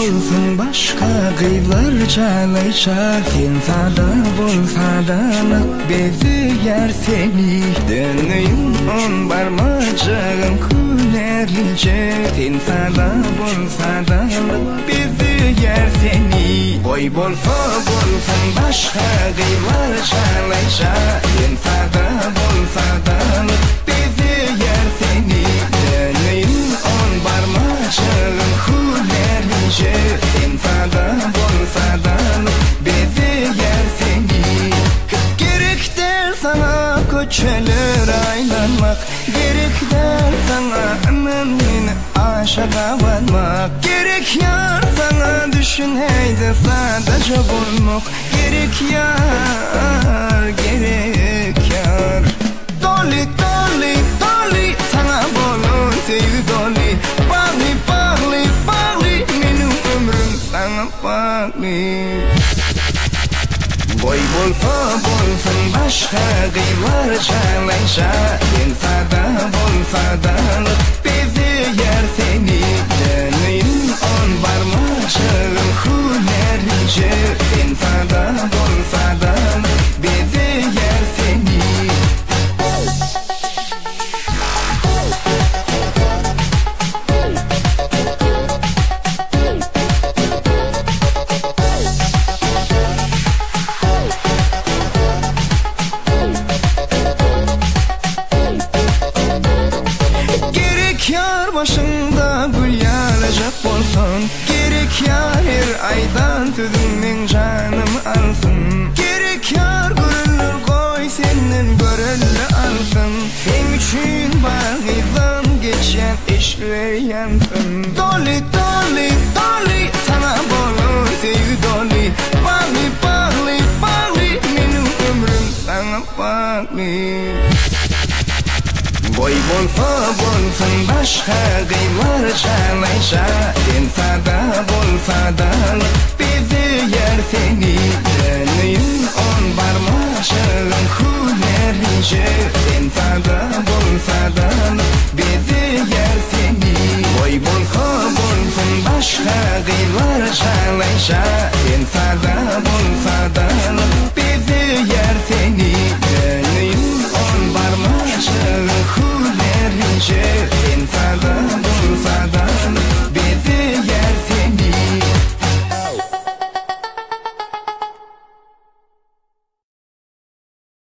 bolsun başka kıyılar çalayça, sen sada bolsadanık bezi yer seni. Dönüyüm on barmacağım külerlice, sen sada bolsadanık bezi yer seni. Boy bolsa bolsun başka kıyılar çalayça, sen sada bolsadanık bezi yer seni. Dönüyüm on barmacağım külerlice, sen sada bolsadanık bezi yer seni. Gerek der sana köçeler aylanmak, gerek der sana ömrünü aşağı varmak. Gerek yar sana düşüneydi sadece bulmak. Gerek yar, gerek yar. Doli, doli, doli sana bolun sevgi doli. Bağlı, bağlı, bağlı benim ömrüm sana bağlı. Boy bolsa bolsun başka kıyılar çalayça, sen sada bolsadanık bezi yer seni. Dönüyüm on barmacağım külerlice, sen sada bolsadanık bezi yer seni. Başında gül yağacak bolsun, gerek yar her aydan tüzümün canım alsın. Gerek yar görülür koy senin görülü alsın. Sen için bağıdan geçen işler yansın. Doli, doli, doli sana bolur sevgi doli. Bağlı, bağlı, bağlı benim ömrüm sana bağlı. Boy bolsa bolsun başka kıyılar çalayça, sen sada bolsadanık bezi yer seni. Dönüyüm on barmacağım külerlice, sen sada bolsadanık bezi yer seni. Boy bolsa bolsun başka kıyılar çalayça, sen sada bolsadanık bezi yer seni. Dönüyüm on barmacağım külerlice,